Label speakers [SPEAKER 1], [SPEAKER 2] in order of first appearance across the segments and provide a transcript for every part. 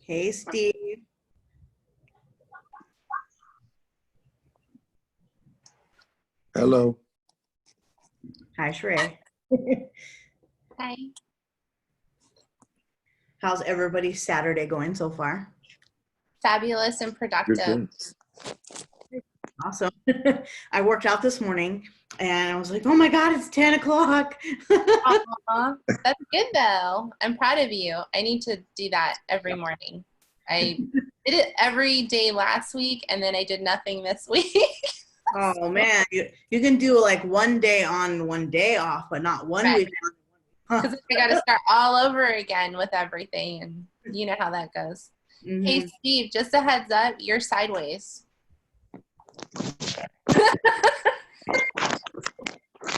[SPEAKER 1] Hey, Steve.
[SPEAKER 2] Hello.
[SPEAKER 1] Hi, Sheree.
[SPEAKER 3] Hi.
[SPEAKER 1] How's everybody's Saturday going so far?
[SPEAKER 3] Fabulous and productive.
[SPEAKER 1] Awesome. I worked out this morning and I was like, oh my God, it's 10 o'clock.
[SPEAKER 3] Aw, that's good though. I'm proud of you. I need to do that every morning. I did it every day last week and then I did nothing this week.
[SPEAKER 1] Oh man, you can do like one day on, one day off, but not one
[SPEAKER 3] Right.
[SPEAKER 1] week on.
[SPEAKER 3] Because I got to start all over again with everything, and you know how that goes.
[SPEAKER 1] Mm-hmm.
[SPEAKER 3] Hey, Steve, just a heads up, you're sideways.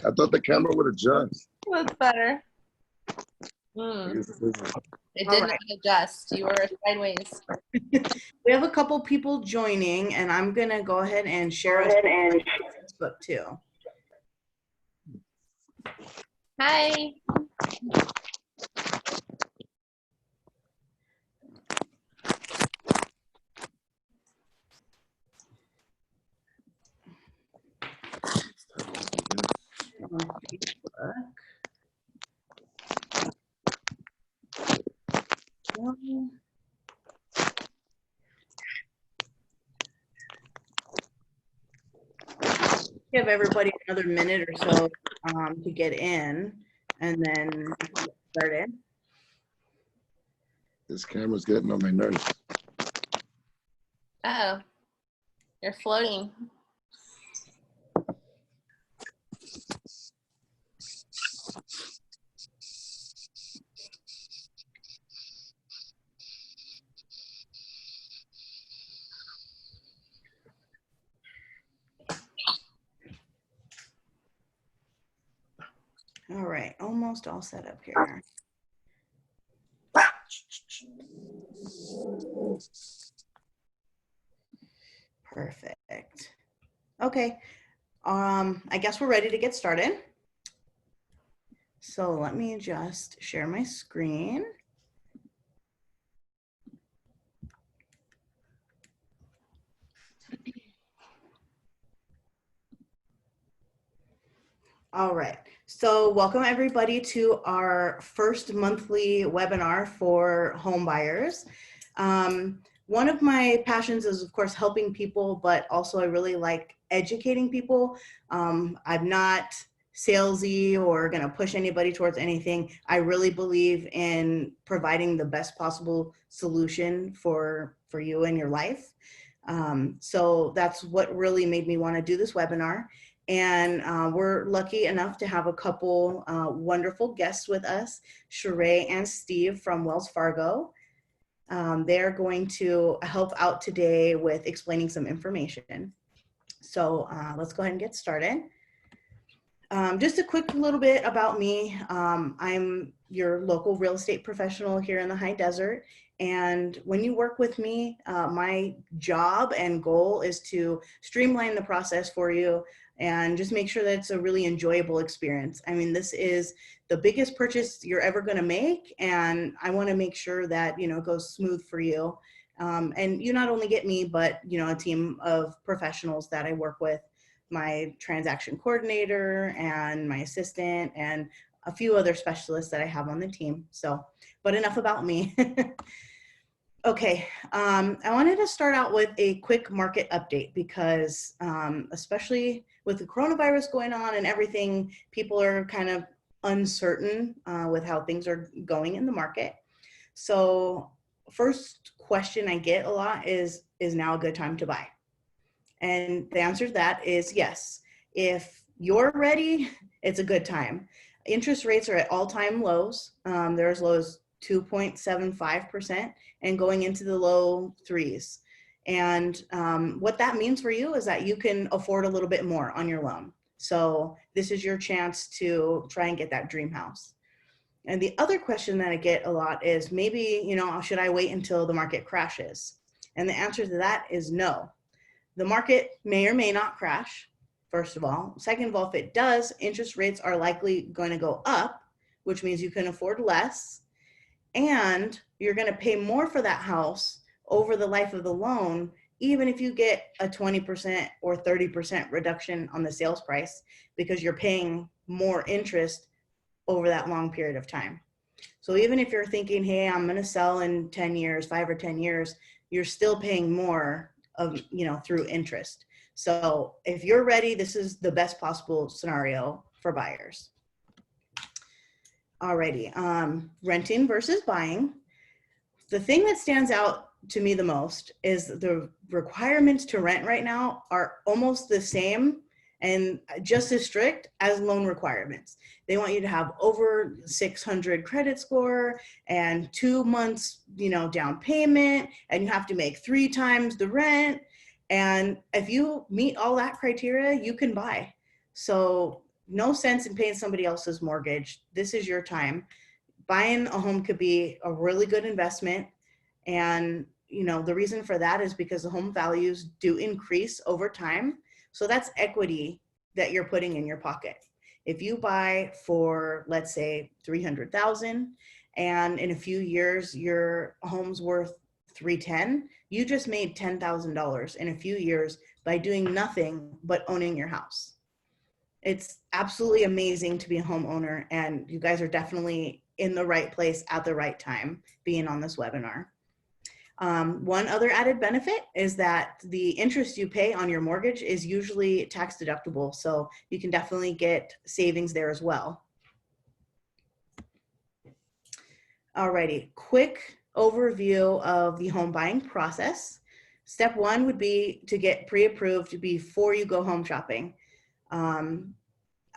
[SPEAKER 2] I thought the camera would adjust.
[SPEAKER 3] That's better. It did not adjust. You were sideways.
[SPEAKER 1] We have a couple people joining, and I'm going to go ahead and share it on Facebook too.
[SPEAKER 3] Hi.
[SPEAKER 1] On Facebook. Give everybody another minute or so to get in, and then get started.
[SPEAKER 2] This camera's getting on my nerves.
[SPEAKER 3] Uh-oh. You're floating.
[SPEAKER 1] All right, almost all set up here. Perfect. Okay, I guess we're ready to get started. So let me just share my screen. All right, so welcome everybody to our first monthly webinar for home buyers. One of my passions is of course helping people, but also I really like educating people. I'm not salesy or gonna push anybody towards anything. I really believe in providing the best possible solution for you and your life. So that's what really made me wanna do this webinar. And we're lucky enough to have a couple wonderful guests with us, Sheree and Steve from Wells Fargo. They're going to help out today with explaining some information. So let's go ahead and get started. Just a quick little bit about me. I'm your local real estate professional here in the high desert. And when you work with me, my job and goal is to streamline the process for you and just make sure that it's a really enjoyable experience. I mean, this is the biggest purchase you're ever gonna make, and I wanna make sure that, you know, it goes smooth for you. And you not only get me, but, you know, a team of professionals that I work with, my transaction coordinator and my assistant and a few other specialists that I have on the team. So, but enough about me. Okay, I wanted to start out with a quick market update because especially with the coronavirus going on and everything, people are kind of uncertain with how things are going in the market. So first question I get a lot is now a good time to buy? And the answer to that is yes. If you're ready, it's a good time. Interest rates are at all-time lows. They're as low as 2.75% and going into the low threes. And what that means for you is that you can afford a little bit more on your loan. So this is your chance to try and get that dream house. And the other question that I get a lot is maybe, you know, should I wait until the market crashes? And the answer to that is no. The market may or may not crash, first of all. Second of all, if it does, interest rates are likely going to go up, which means you can afford less. and you're going to pay more for that house over the life of the loan, even if you get a 20% or 30% reduction on the sales price, because you're paying more interest over that long period of time. So even if you're thinking, hey, I'm going to sell in 10 years, 5 or 10 years, you're still paying more of, through interest. So if you're ready, this is the best possible scenario for buyers. Alrighty, renting versus buying. The thing that stands out to me the most is the requirements to rent right now are almost the same and just as strict as loan requirements. They want you to have over 600 credit score and 2 months, down payment, and you have to make 3 times the rent. And if you meet all that criteria, you can buy. So no sense in paying somebody else's mortgage. This is your time. Buying a home could be a really good investment. And, the reason for that is because the home values do increase over time. So that's equity that you're putting in your pocket. If you buy for, let's say, $300,000, and in a few years your home's worth $310,000, you just made $10,000 in a few years by doing nothing but owning your house. It's absolutely amazing to be a homeowner, and you guys are definitely in the right place at the right time being on this webinar. One other added benefit is that the interest you pay on your mortgage is usually tax deductible, so you can definitely get savings there as well. Alrighty, quick overview of the home buying process. Step 1 would be to get pre-approved before you go home shopping.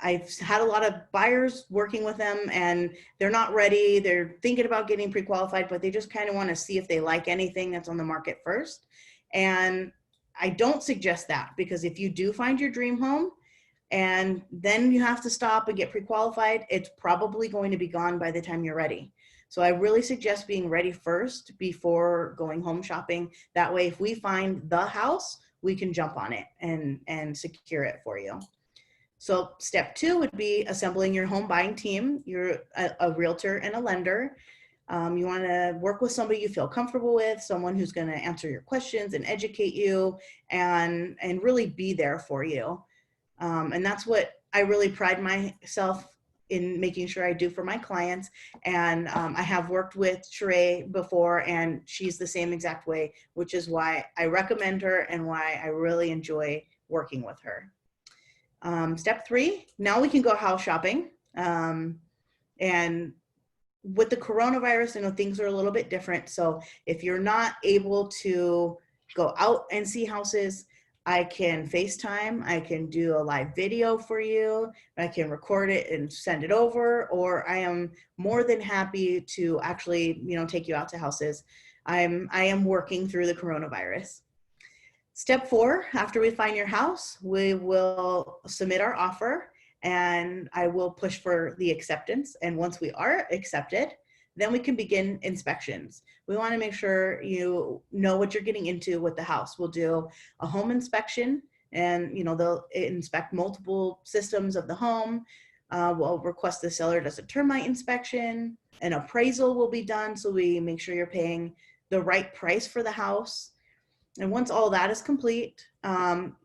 [SPEAKER 1] I've had a lot of buyers working with them and they're not ready. They're thinking about getting pre-qualified, but they just kind of want to see if they like anything that's on the market first. And I don't suggest that, because if you do find your dream home and then you have to stop and get pre-qualified, it's probably going to be gone by the time you're ready. So I really suggest being ready first before going home shopping. That way, if we find the house, we can jump on it and secure it for you. So step 2 would be assembling your home buying team. You're a realtor and a lender. You want to work with somebody you feel comfortable with, someone who's going to answer your questions and educate you and really be there for you. And that's what I really pride myself in making sure I do for my clients. And I have worked with Sheree before, and she's the same exact way, which is why I recommend her and why I really enjoy working with her. Step 3, now we can go house shopping. And with the coronavirus, things are a little bit different. So if you're not able to go out and see houses, I can FaceTime, I can do a live video for you, I can record it and send it over, or I am more than happy to actually, take you out to houses. I am working through the coronavirus. Step 4, after we find your house, we will submit our offer and I will push for the acceptance. And once we are accepted, then we can begin inspections. We want to make sure you know what you're getting into with the house. We'll do a home inspection and, they'll inspect multiple systems of the home. We'll request the seller does a termite inspection. An appraisal will be done, so we make sure you're paying the right price for the house. And once all that is complete,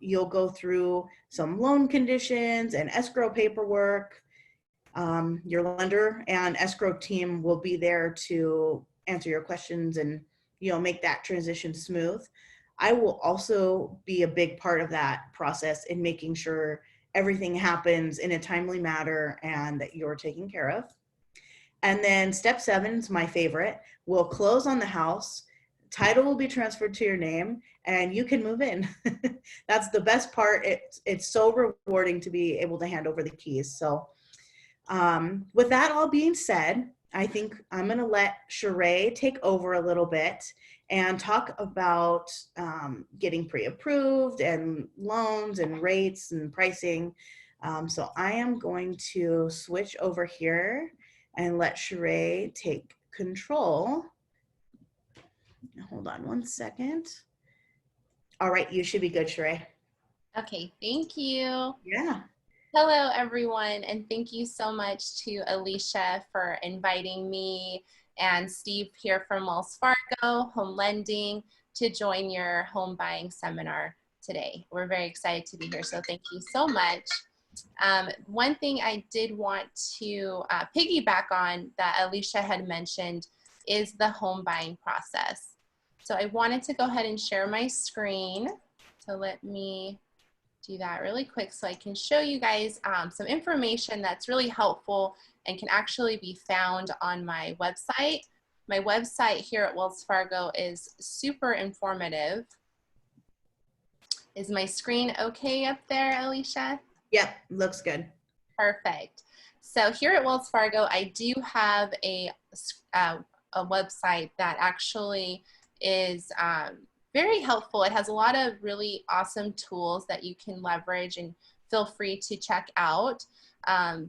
[SPEAKER 1] you'll go through some loan conditions and escrow paperwork. Your lender and escrow team will be there to answer your questions and, make that transition smooth. I will also be a big part of that process in making sure everything happens in a timely manner and that you're taken care of. And then step 7 is my favorite. We'll close on the house. Title will be transferred to your name and you can move in. That's the best part. It's so rewarding to be able to hand over the keys. So with that all being said, I think I'm going to let Sheree take over a little bit and talk about getting pre-approved and loans and rates and pricing. So I am going to switch over here and let Sheree take control. Hold on one second. All right, you should be good, Sheree.
[SPEAKER 3] Okay, thank you.
[SPEAKER 1] Yeah.
[SPEAKER 3] Hello, everyone, and thank you so much to Alicia for inviting me and Steve here from Wells Fargo Home Lending to join your home buying seminar today. We're very excited to be here, so thank you so much. One thing I did want to piggyback on that Alicia had mentioned is the home buying process. So I wanted to go ahead and share my screen. So let me do that really quick so I can show you guys some information that's really helpful and can actually be found on my website. My website here at Wells Fargo is super informative. Is my screen okay up there, Alicia?
[SPEAKER 1] Yep, looks good.
[SPEAKER 3] Perfect. So here at Wells Fargo, I do have a website that actually is very helpful. It has a lot of really awesome tools that you can leverage, and feel free to check out.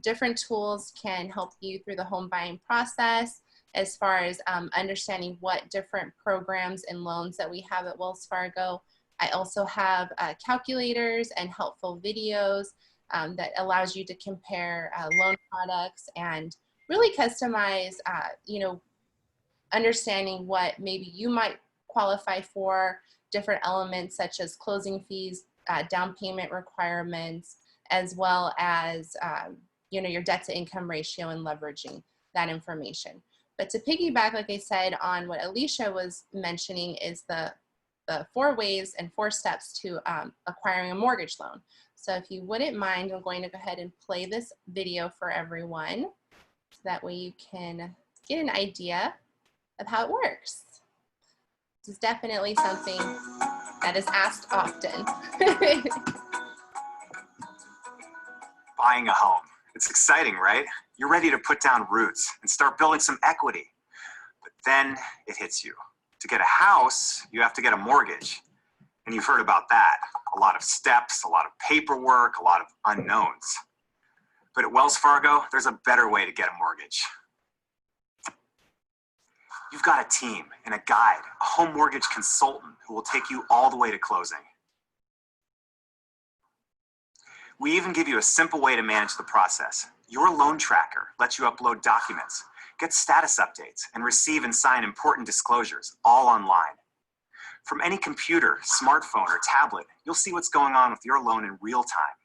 [SPEAKER 3] Different tools can help you through the home buying process as far as understanding what different programs and loans that we have at Wells Fargo. I also have calculators and helpful videos that allows you to compare loan products and really customize, understanding what maybe you might qualify for, different elements such as closing fees, down payment requirements, as well as your debt to income ratio and leveraging that information. But to piggyback, like I said, on what Alicia was mentioning is the 4 ways and 4 steps to acquiring a mortgage loan. So if you wouldn't mind, I'm going to go ahead and play this video for everyone. So that way you can get an idea of how it works. This is definitely something that is asked often.
[SPEAKER 4] Buying a home. It's exciting, right? You're ready to put down roots and start building some equity. But then it hits you. To get a house, you have to get a mortgage. And you've heard about that. A lot of steps, a lot of paperwork, a lot of unknowns. But at Wells Fargo, there's a better way to get a mortgage. You've got a team and a guide, a home mortgage consultant who will take you all the way to closing. We even give you a simple way to manage the process. Your loan tracker lets you upload documents, get status updates, and receive and sign important disclosures, all online. From any computer, smartphone, or tablet, you'll see what's going on with your loan in real time.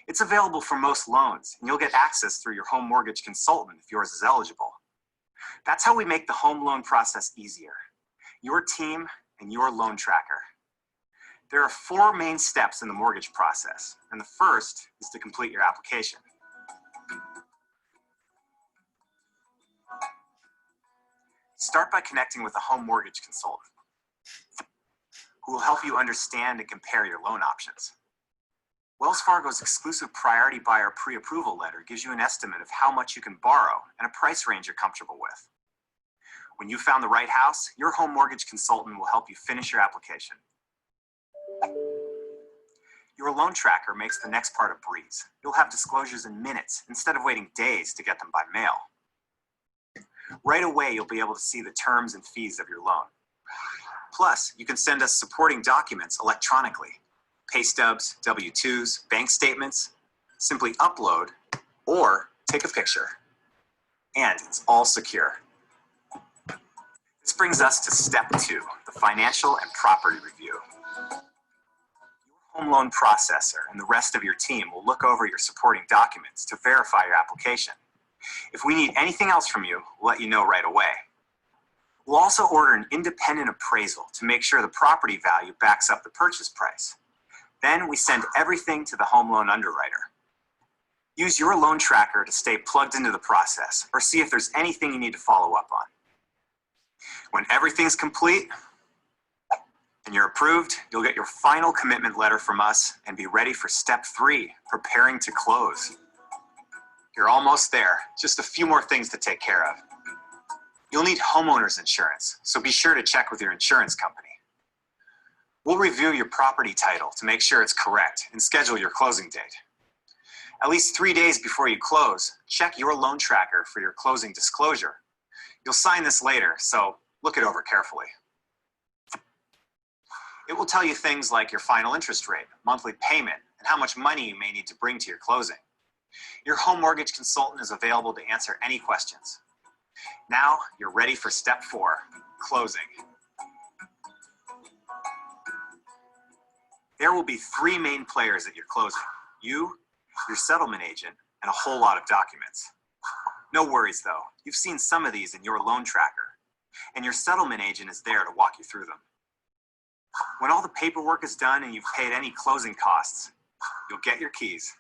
[SPEAKER 4] It's available for most loans, and you'll get access through your home mortgage consultant if yours is eligible. That's how we make the home loan process easier. Your team and your loan tracker. There are 4 main steps in the mortgage process, and the first is to complete your application. Start by connecting with a home mortgage consultant who will help you understand and compare your loan options. Wells Fargo's exclusive priority buyer pre-approval letter gives you an estimate of how much you can borrow and a price range you're comfortable with. When you've found the right house, your home mortgage consultant will help you finish your application. Your loan tracker makes the next part a breeze. You'll have disclosures in minutes instead of waiting days to get them by mail. Right away, you'll be able to see the terms and fees of your loan. Plus, you can send us supporting documents electronically. Pay stubs, W-2s, bank statements. Simply upload or take a picture. And it's all secure. This brings us to step 2, the financial and property review. Your home loan processor and the rest of your team will look over your supporting documents to verify your application. If we need anything else from you, we'll let you know right away. We'll also order an independent appraisal to make sure the property value backs up the purchase price. Then we send everything to the home loan underwriter. Use your loan tracker to stay plugged into the process or see if there's anything you need to follow up on. When everything's complete and you're approved, you'll get your final commitment letter from us and be ready for step 3, preparing to close. You're almost there, just a few more things to take care of. You'll need homeowner's insurance, so be sure to check with your insurance company. We'll review your property title to make sure it's correct and schedule your closing date. At least 3 days before you close, check your loan tracker for your closing disclosure. You'll sign this later, so look it over carefully. It will tell you things like your final interest rate, monthly payment, and how much money you may need to bring to your closing. Your home mortgage consultant is available to answer any questions. Now you're ready for step 4, closing. There will be 3 main players at your closing: you, your settlement agent, and a whole lot of documents. No worries though, you've seen some of these in your loan tracker, and your settlement agent is there to walk you through them. When all the paperwork is done and you've paid any closing costs, you'll get your keys.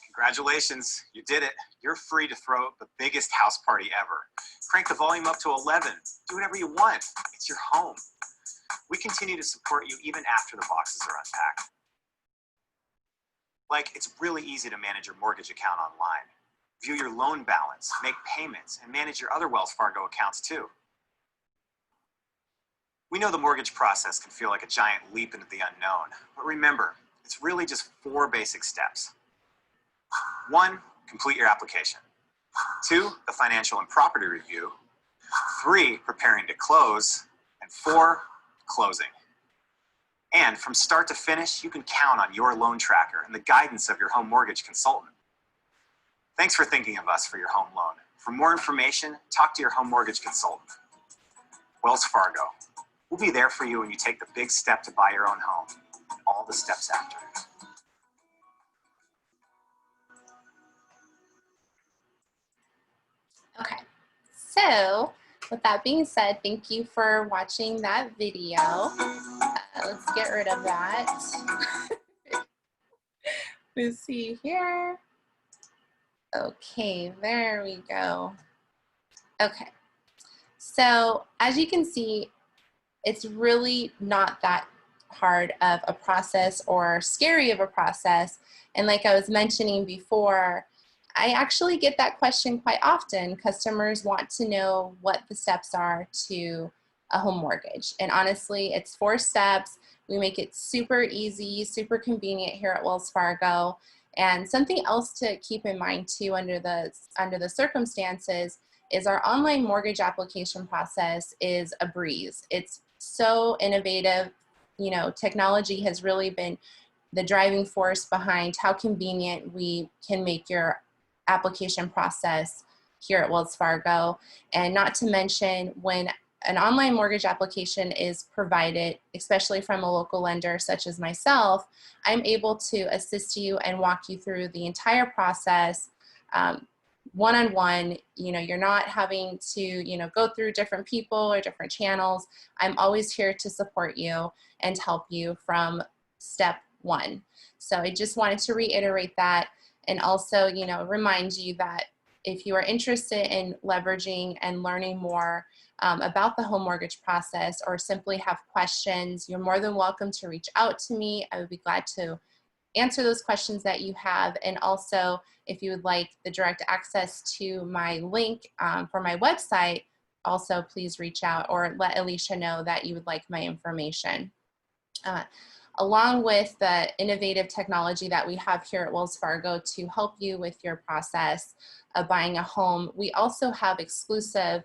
[SPEAKER 4] Congratulations, you did it. You're free to throw the biggest house party ever. Crank the volume up to 11. Do whatever you want. It's your home. We continue to support you even after the boxes are unpacked. Like, it's really easy to manage your mortgage account online. View your loan balance, make payments, and manage your other Wells Fargo accounts too. We know the mortgage process can feel like a giant leap into the unknown, but remember, it's really just 4 basic steps. 1, complete your application. 2, the financial and property review. 3, preparing to close. And 4, closing. And from start to finish, you can count on your loan tracker and the guidance of your home mortgage consultant. Thanks for thinking of us for your home loan. For more information, talk to your home mortgage consultant. Wells Fargo. We'll be there for you when you take the big step to buy your own home, and all the steps after.
[SPEAKER 3] Okay, so with that being said, thank you for watching that video. Let's get rid of that. Let's see here. Okay, there we go. Okay, so as you can see, it's really not that hard of a process or scary of a process. And like I was mentioning before, I actually get that question quite often. Customers want to know what the steps are to a home mortgage. And honestly, it's 4 steps. We make it super easy, super convenient here at Wells Fargo. And something else to keep in mind too under the circumstances is our online mortgage application process is a breeze. It's so innovative. You know, technology has really been the driving force behind how convenient we can make your application process here at Wells Fargo. And not to mention, when an online mortgage application is provided, especially from a local lender such as myself, I'm able to assist you and walk you through the entire process one-on-one. You know, you're not having to, you know, go through different people or different channels. I'm always here to support you and help you from step 1. So I just wanted to reiterate that, and also, you know, remind you that if you are interested in leveraging and learning more about the home mortgage process, or simply have questions, you're more than welcome to reach out to me. I would be glad to answer those questions that you have. And also, if you would like the direct access to my link for my website, also please reach out or let Alicia know that you would like my information. Along with the innovative technology that we have here at Wells Fargo to help you with your process of buying a home, we also have exclusive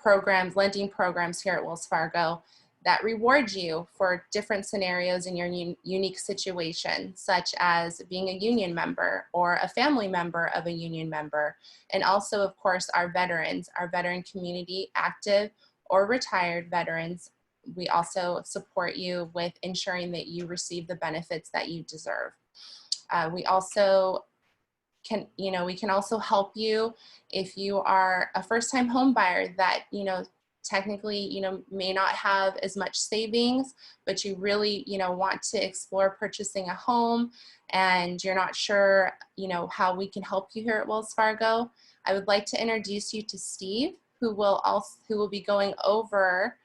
[SPEAKER 3] programs, lending programs here at Wells Fargo that reward you for different scenarios in your unique situation, such as being a union member or a family member of a union member. And also, of course, our veterans, our veteran community, active or retired veterans. We also support you with ensuring that you receive the benefits that you deserve. We also can, you know, we can also help you if you are a first-time home buyer that, you know, technically, you know, may not have as much savings, but you really, you know, want to explore purchasing a home and you're not sure, you know, how we can help you here at Wells Fargo. I would like to introduce you to Steve, who will be going over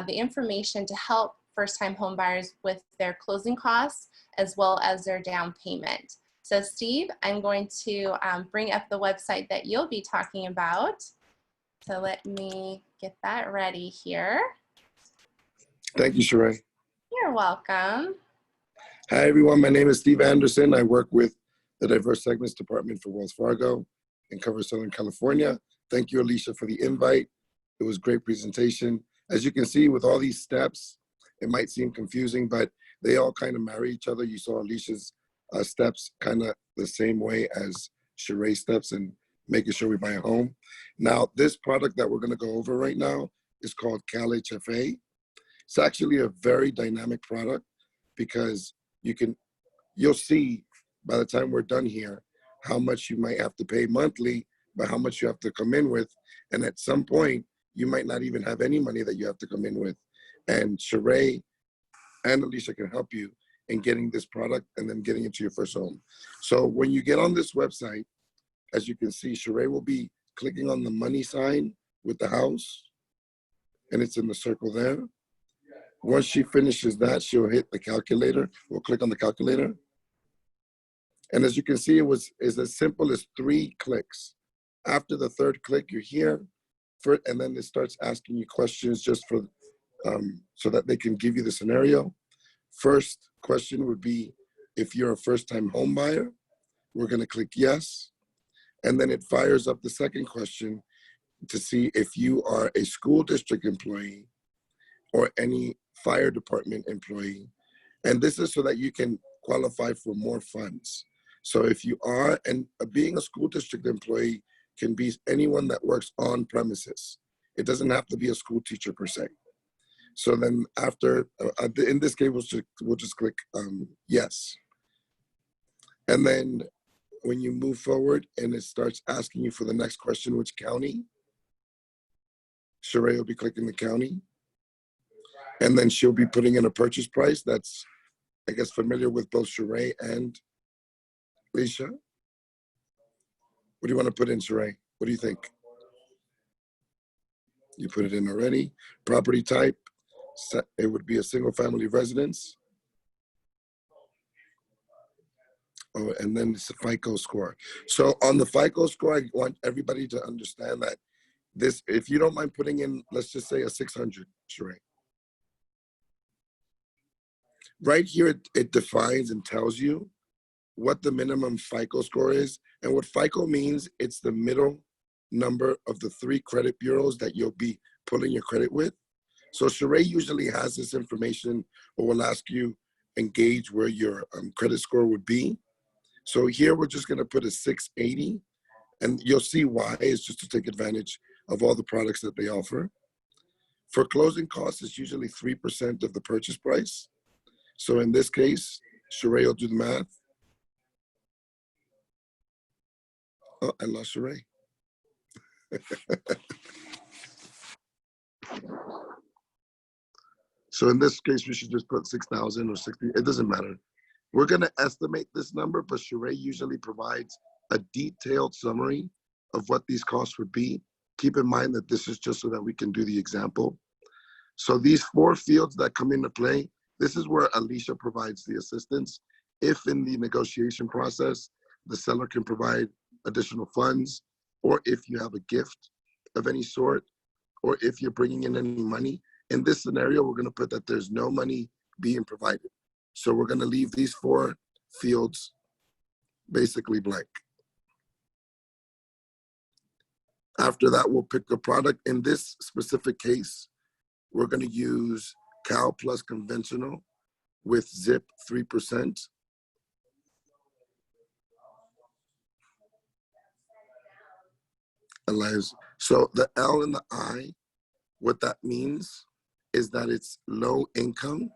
[SPEAKER 3] the information to help first-time home buyers with their closing costs as well as their down payment. So Steve, I'm going to bring up the website that you'll be talking about. So let me get that ready here.
[SPEAKER 2] Thank you, Sheree.
[SPEAKER 3] You're welcome.
[SPEAKER 2] Hi, everyone. My name is Steve Anderson. I work with the Diverse Segments Department for Wells Fargo and cover Southern California. Thank you, Alicia, for the invite. It was a great presentation. As you can see, with all these steps, it might seem confusing, but they all kind of marry each other. You saw Alicia's steps kind of the same way as Sheree steps in making sure we buy a home. Now, this product that we're going to go over right now is called Cal HFA. It's actually a very dynamic product because you'll see by the time we're done here how much you might have to pay monthly, but how much you have to come in with. And at some point, you might not even have any money that you have to come in with. And Sheree and Alicia can help you in getting this product and then getting it to your first home. So when you get on this website, as you can see, Sheree will be clicking on the money sign with the house, and it's in the circle there. Once she finishes that, she'll hit the calculator. We'll click on the calculator. And as you can see, it's as simple as 3 clicks. After the 3rd click, you're here, and then it starts asking you questions just for so that they can give you the scenario. First question would be, if you're a first-time home buyer, we're going to click yes. And then it fires up the second question to see if you are a school district employee or any fire department employee. And this is so that you can qualify for more funds. So if you are, and being a school district employee can be anyone that works on premises. It doesn't have to be a school teacher per se. So then after, in this case, we'll just click yes. And then when you move forward and it starts asking you for the next question, which county, Sheree will be clicking the county. And then she'll be putting in a purchase price that's, I guess, familiar with both Sheree and Alicia. What do you want to put in, Sheree? What do you think? You put it in already. Property type, it would be a single family residence. Oh, and then it's a FICO score. So on the FICO score, I want everybody to understand that this, if you don't mind putting in, let's just say a 600, Sheree. Right here, it defines and tells you what the minimum FICO score is. And what FICO means, it's the middle number of the 3 credit bureaus that you'll be pulling your credit with. So Sheree usually has this information, or will ask you and gauge where your credit score would be. So here we're just gonna put a 680, and you'll see why. It's just to take advantage of all the products that they offer. For closing costs, it's usually 3% of the purchase price. So in this case, Sheree will do the math. Oh, I lost Sheree. So in this case, we should just put 6,000 or 60. It doesn't matter. We're going to estimate this number, but Sheree usually provides a detailed summary of what these costs would be. Keep in mind that this is just so that we can do the example. So these 4 fields that come into play, this is where Alicia provides the assistance. If in the negotiation process, the seller can provide additional funds, or if you have a gift of any sort, or if you're bringing in any money. In this scenario, we're going to put that there's no money being provided. So we're going to leave these 4 fields basically blank. After that, we'll pick a product. In this specific case, we're going to use Cal Plus Conventional with ZIP 3%. So the L and the I, what that means is that it's low income.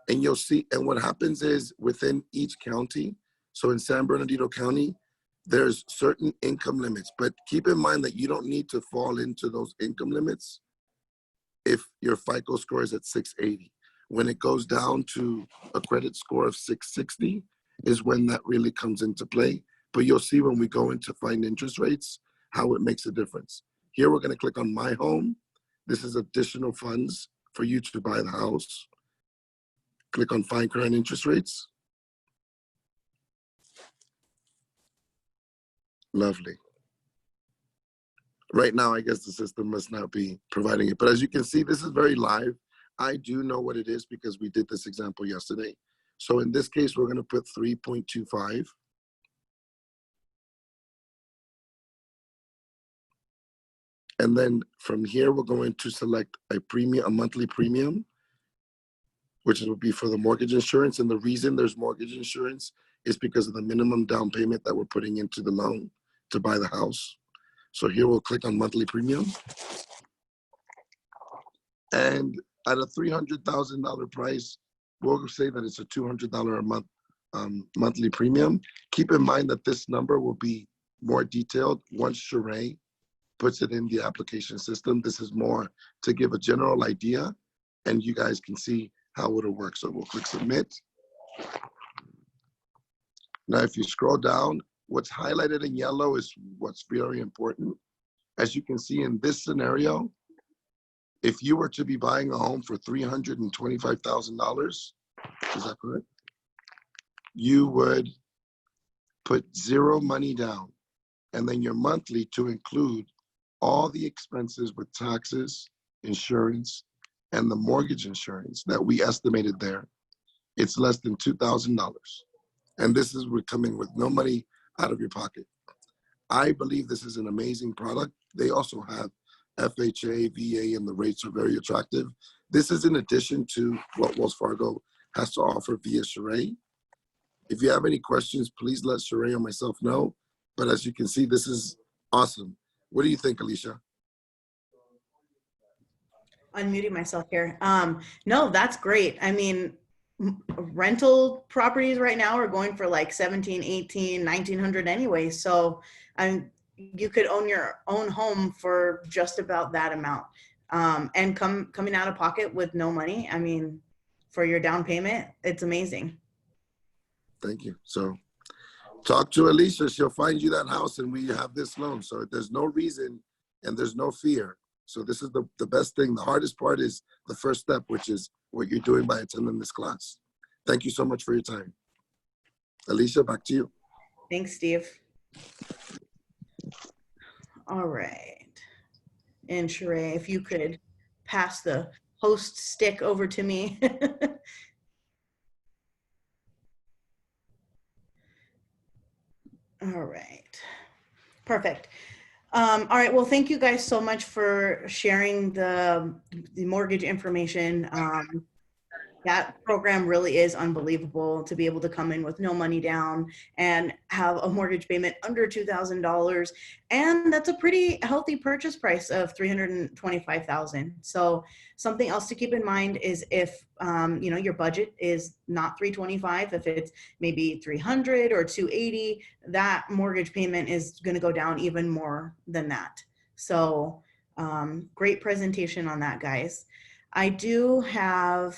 [SPEAKER 2] And you'll see, and what happens is within each county, so in San Bernardino County, there's certain income limits, but keep in mind that you don't need to fall into those income limits if your FICO score is at 680. When it goes down to a credit score of 660 is when that really comes into play. But you'll see when we go into find interest rates, how it makes a difference. Here, we're gonna click on My Home. This is additional funds for you to buy the house. Click on Find Current Interest Rates. Lovely. Right now, I guess the system must not be providing it. But as you can see, this is very live. I do know what it is because we did this example yesterday. So in this case, we're going to put 3.25. And then from here, we're going to select a premium, a monthly premium, which will be for the mortgage insurance. And the reason there's mortgage insurance is because of the minimum down payment that we're putting into the loan. to buy the house. So here we'll click on monthly premium. And at a $300,000 price, we'll say that it's a $200 a month monthly premium. Keep in mind that this number will be more detailed once Sheree puts it in the application system. This is more to give a general idea, and you guys can see how it'll work. So we'll click submit. Now, if you scroll down, what's highlighted in yellow is what's very important. As you can see in this scenario, if you were to be buying a home for $325,000, is that correct? You would put zero money down, and then your monthly to include all the expenses with taxes, insurance, and the mortgage insurance that we estimated there. It's less than $2,000. And this is coming with no money out of your pocket. I believe this is an amazing product. They also have FHA, VA, and the rates are very attractive. This is in addition to what Wells Fargo has to offer via Sheree. If you have any questions, please let Sheree or myself know. But as you can see, this is awesome. What do you think, Alicia?
[SPEAKER 1] Unmuting myself here. No, that's great. I mean, rental properties right now are going for like 17, 18, 1900 anyway. So you could own your own home for just about that amount. And coming out of pocket with no money. I mean, for your down payment, it's amazing.
[SPEAKER 2] Thank you. So talk to Alicia. She'll find you that house and we have this loan. So there's no reason and there's no fear. So this is the best thing. The hardest part is the first step, which is what you're doing by attending this class. Thank you so much for your time. Alicia, back to you.
[SPEAKER 1] Thanks, Steve. All right. And Sheree, if you could pass the host stick over to me. All right. Perfect. All right. Well, thank you guys so much for sharing the mortgage information. That program really is unbelievable to be able to come in with no money down and have a mortgage payment under $2,000. And that's a pretty healthy purchase price of $325,000. So something else to keep in mind is if, your budget is not $325, if it's maybe $300 or $280, that mortgage payment is going to go down even more than that. So great presentation on that, guys. I do have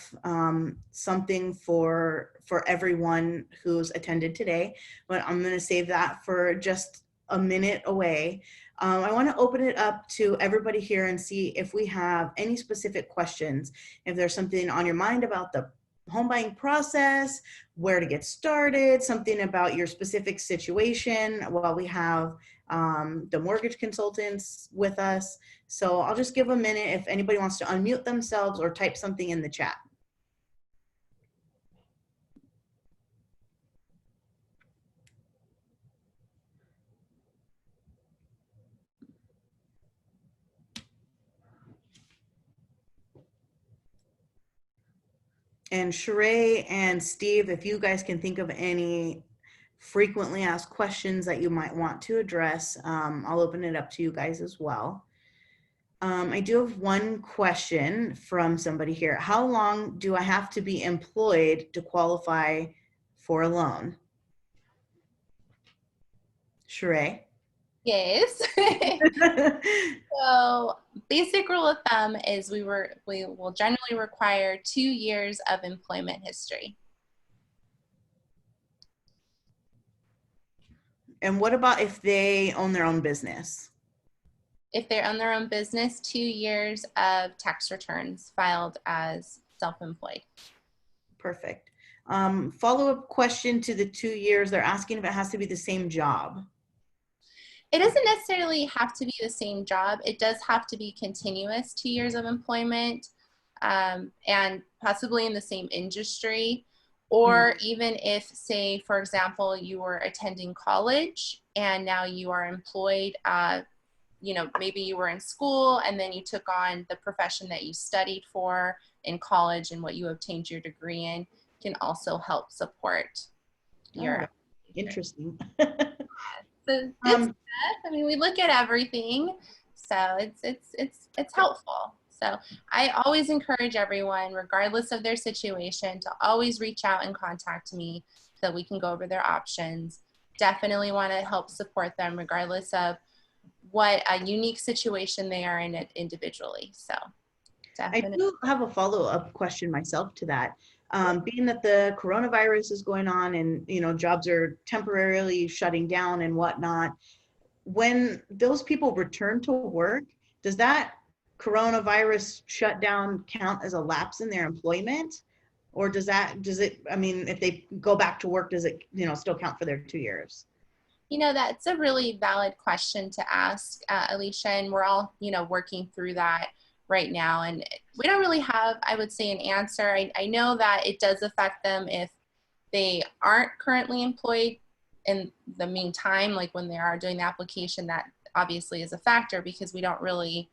[SPEAKER 1] something for everyone who's attended today, but I'm going to save that for just a minute away. I want to open it up to everybody here and see if we have any specific questions. If there's something on your mind about the home buying process, where to get started, something about your specific situation while we have the mortgage consultants with us. So I'll just give a minute if anybody wants to unmute themselves or type something in the chat. And Sheree and Steve, if you guys can think of any frequently asked questions that you might want to address, I'll open it up to you guys as well. I do have one question from somebody here. How long do I have to be employed to qualify for a loan? Sheree?
[SPEAKER 3] Yes. So basic rule of thumb is we will generally require 2 years of employment history.
[SPEAKER 1] And what about if they own their own business?
[SPEAKER 3] If they own their own business, 2 years of tax returns filed as self-employed.
[SPEAKER 1] Perfect. Follow-up question to the 2 years. They're asking if it has to be the same job.
[SPEAKER 3] It doesn't necessarily have to be the same job. It does have to be continuous 2 years of employment and possibly in the same industry. Or even if, say, for example, you were attending college and now you are employed, maybe you were in school and then you took on the profession that you studied for in college and what you obtained your degree in can also help support your.
[SPEAKER 1] Interesting.
[SPEAKER 3] So
[SPEAKER 1] Um,
[SPEAKER 3] I mean, we look at everything, so it's helpful. So I always encourage everyone, regardless of their situation, to always reach out and contact me so we can go over their options. Definitely want to help support them, regardless of what a unique situation they are in it individually. So
[SPEAKER 1] I
[SPEAKER 3] definitely.
[SPEAKER 1] do have a follow-up question myself to that. Being that the coronavirus is going on and, jobs are temporarily shutting down and whatnot, when those people return to work, does that coronavirus shutdown count as a lapse in their employment? Or does it, I mean, if they go back to work, does it, still count for their 2 years?
[SPEAKER 3] That's a really valid question to ask, Alicia, and we're all, working through that right now. And we don't really have, I would say, an answer. I know that it does affect them if they aren't currently employed in the meantime, like when they are doing the application. That obviously is a factor because we don't really,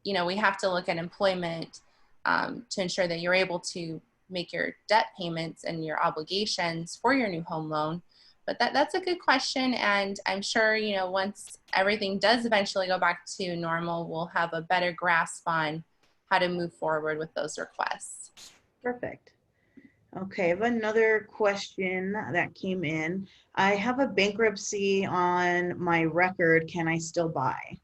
[SPEAKER 3] we have to look at employment to ensure that you're able to make your debt payments and your obligations for your new home loan. But that's a good question. And I'm sure, once everything does eventually go back to normal, we'll have a better grasp on how to move forward with those requests.
[SPEAKER 1] Perfect. Okay, I have another question that came in. I have a bankruptcy on my record. Can I still buy?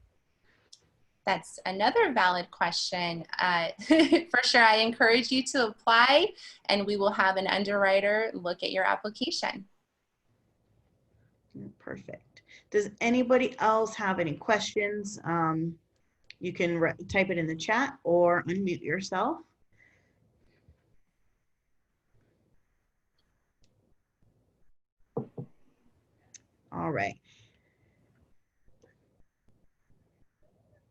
[SPEAKER 3] That's another valid question. For sure, I encourage you to apply, and we will have an underwriter look at your application.
[SPEAKER 1] Perfect. Does anybody else have any questions? You can type it in the chat or unmute yourself. All right.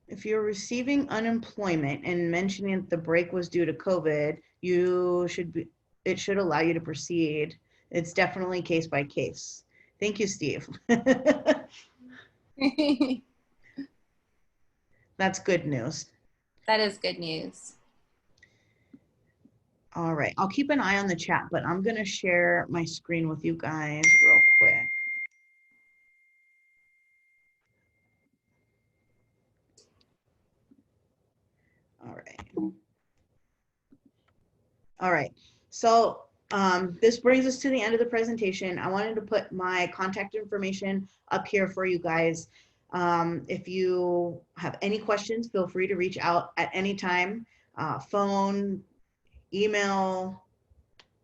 [SPEAKER 1] If you're receiving unemployment and mentioning that the break was due to COVID, it should allow you to proceed. It's definitely case by case. Thank you, Steve. That's good news.
[SPEAKER 3] That is good news.
[SPEAKER 1] All right, I'll keep an eye on the chat, but I'm gonna share my screen with you guys real quick. All right. All right, so this brings us to the end of the presentation. I wanted to put my contact information up here for you guys. If you have any questions, feel free to reach out at any time, phone, email,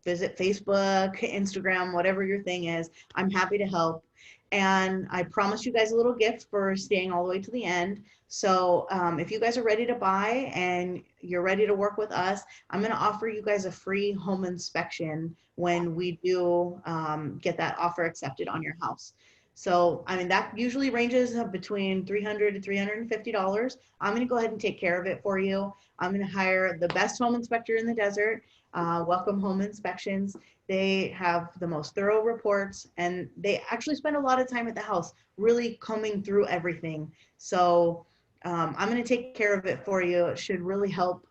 [SPEAKER 1] visit Facebook, Instagram, whatever your thing is. I'm happy to help. And I promised you guys a little gift for staying all the way to the end. So if you guys are ready to buy and you're ready to work with us, I'm going to offer you guys a free home inspection when we do get that offer accepted on your house. So, I mean, that usually ranges between $300 to $350. I'm going to go ahead and take care of it for you. I'm going to hire the best home inspector in the desert. Welcome Home Inspections. They have the most thorough reports, and they actually spend a lot of time at the house really combing through everything. So I'm going to take care of it for you. It should really help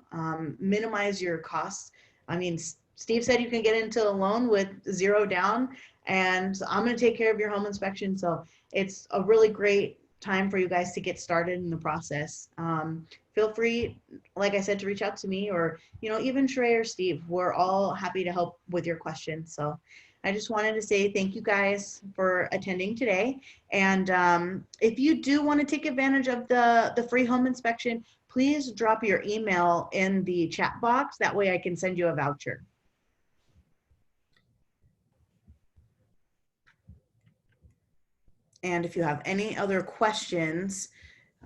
[SPEAKER 1] minimize your costs. I mean, Steve said you can get into a loan with 0 down, and I'm going to take care of your home inspection. So it's a really great time for you guys to get started in the process. Feel free, like I said, to reach out to me, or even Shrey or Steve. We're all happy to help with your questions. So I just wanted to say thank you guys for attending today. And if you do want to take advantage of the free home inspection, please drop your email in the chat box. That way I can send you a voucher. And if you have any other questions,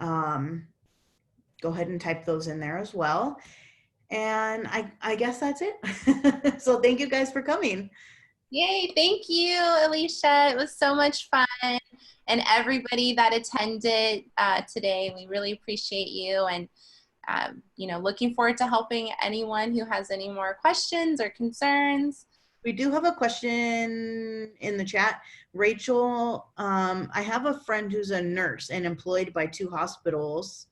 [SPEAKER 1] go ahead and type those in there as well. And I guess that's it. So thank you guys for coming.
[SPEAKER 3] Yay, thank you, Alicia. It was so much fun. And everybody that attended today, we really appreciate you. And, looking forward to helping anyone who has any more questions or concerns.
[SPEAKER 1] We do have a question in the chat. Rachel, I have a friend who's a nurse and employed by 2 hospitals.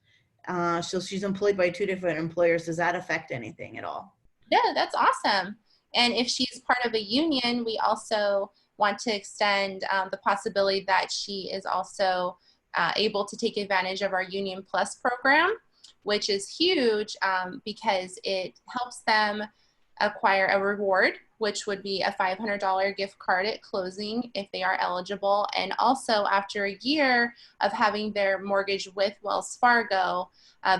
[SPEAKER 1] So she's employed by 2 different employers. Does that affect anything at all?
[SPEAKER 3] Yeah, that's awesome. And if she's part of a union, we also want to extend the possibility that she is also able to take advantage of our Union Plus program, which is huge because it helps them acquire a reward, which would be a $500 gift card at closing if they are eligible. And also after a year of having their mortgage with Wells Fargo,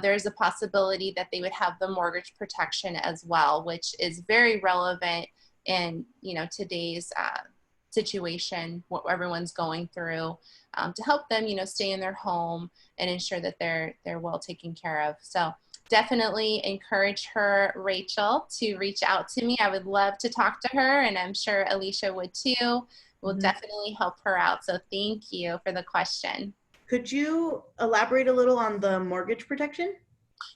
[SPEAKER 3] there's a possibility that they would have the mortgage protection as well, which is very relevant in today's situation, what everyone's going through, to help them stay in their home and ensure that they're well taken care of. So definitely encourage her, Rachel, to reach out to me. I would love to talk to her, and I'm sure Alicia would too. We'll definitely help her out. So thank you for the question.
[SPEAKER 1] Could you elaborate a little on the mortgage protection?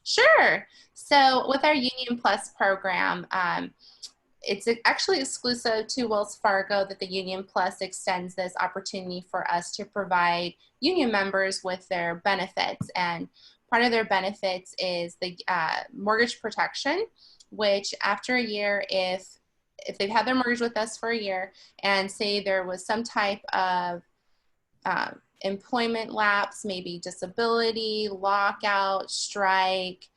[SPEAKER 3] Sure. So with our Union Plus program, it's actually exclusive to Wells Fargo that the Union Plus extends this opportunity for us to provide union members with their benefits. And part of their benefits is the mortgage protection, which after a year, if they've had their mortgage with us for a year and say there was some type of employment lapse, maybe disability, lockout, strike,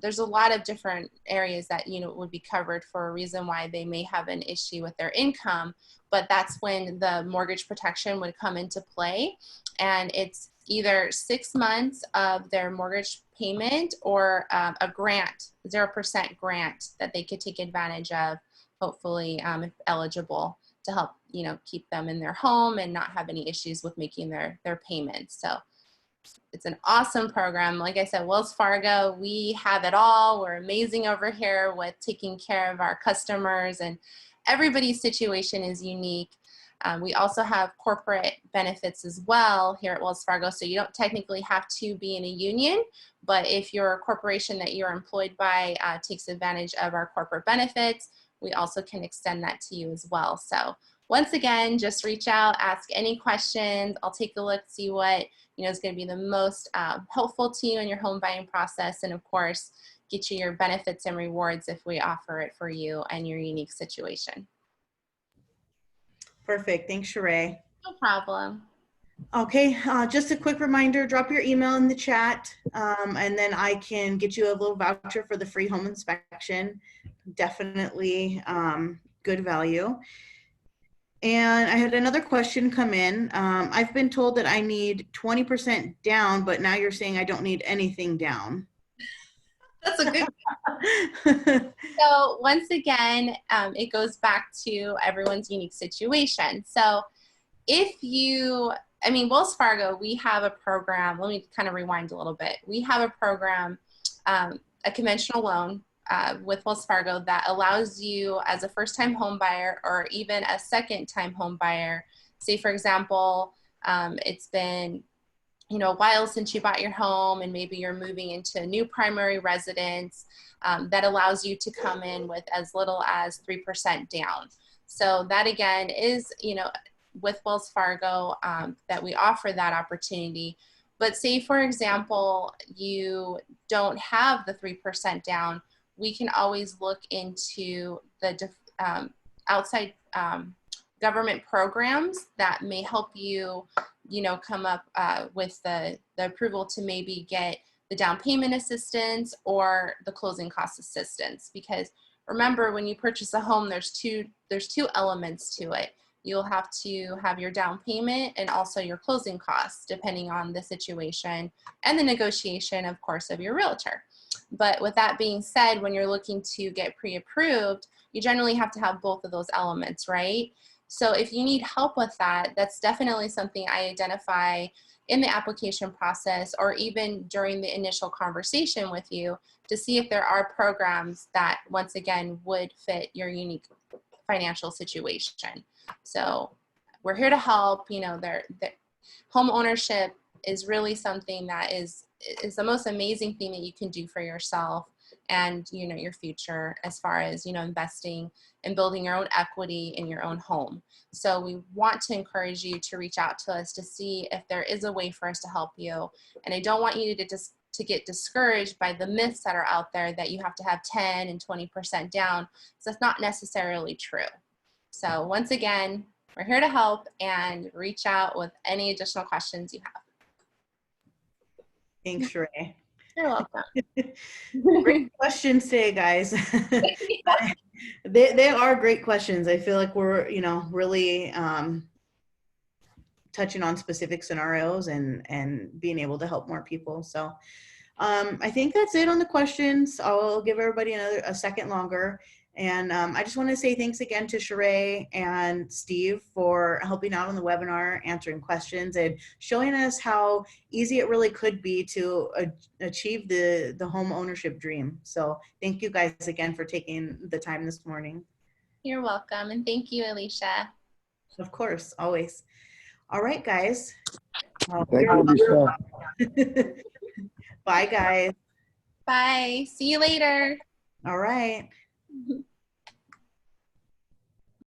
[SPEAKER 3] there's a lot of different areas that would be covered for a reason why they may have an issue with their income, but that's when the mortgage protection would come into play. And it's either 6 months of their mortgage payment or a grant, 0% grant that they could take advantage of, hopefully if eligible, to help keep them in their home and not have any issues with making their payments. So it's an awesome program. Like I said, Wells Fargo, we have it all. We're amazing over here with taking care of our customers, and everybody's situation is unique. We also have corporate benefits as well here at Wells Fargo. So you don't technically have to be in a union, but if your corporation that you're employed by takes advantage of our corporate benefits, we also can extend that to you as well. So once again, just reach out, ask any questions. I'll take a look, see what is going to be the most helpful to you in your home buying process, and of course, get you your benefits and rewards if we offer it for you and your unique situation.
[SPEAKER 1] Perfect. Thanks, Sheree.
[SPEAKER 3] No problem.
[SPEAKER 1] Okay, just a quick reminder, drop your email in the chat, and then I can get you a little voucher for the free home inspection. Definitely good value. And I had another question come in. I've been told that I need 20% down, but now you're saying I don't need anything down.
[SPEAKER 3] That's a good one. So once again, it goes back to everyone's unique situation. So if Wells Fargo, we have a program. Let me kind of rewind a little bit. We have a program, a conventional loan with Wells Fargo that allows you as a first-time home buyer or even a second-time home buyer, say for example, it's been a while since you bought your home and maybe you're moving into a new primary residence, that allows you to come in with as little as 3% down. So that again is, with Wells Fargo, that we offer that opportunity. But say for example, you don't have the 3% down, we can always look into the outside government programs that may help you, come up with the approval to maybe get the down payment assistance or the closing cost assistance. Because remember, when you purchase a home, there's two elements to it. You'll have to have your down payment and also your closing costs, depending on the situation and the negotiation, of course, of your realtor. But with that being said, when you're looking to get pre-approved, you generally have to have both of those elements, right? So if you need help with that, that's definitely something I identify in the application process or even during the initial conversation with you to see if there are programs that, once again, would fit your unique financial situation. So we're here to help. Home ownership is really something that is the most amazing thing that you can do for yourself and your future, as far as investing and building your own equity in your own home. So we want to encourage you to reach out to us to see if there is a way for us to help you. And I don't want you to get discouraged by the myths that are out there that you have to have 10 and 20% down. So that's not necessarily true. So once again, We're here to help, and reach out with any additional questions you have.
[SPEAKER 1] Thanks, Sheree.
[SPEAKER 3] You're welcome.
[SPEAKER 1] Great questions today, guys. They are great questions. I feel like we're, really touching on specific scenarios and being able to help more people. So I think that's it on the questions. I'll give everybody a second longer. And I just want to say thanks again to Sheree and Steve for helping out on the webinar, answering questions, and showing us how easy it really could be to achieve the home ownership dream. So thank you guys again for taking the time this morning.
[SPEAKER 3] You're welcome. And thank you, Alicia.
[SPEAKER 1] Of course, always. All right, guys.
[SPEAKER 2] Thank you, Alicia.
[SPEAKER 1] Bye, guys.
[SPEAKER 3] Bye. See you later.
[SPEAKER 1] All right.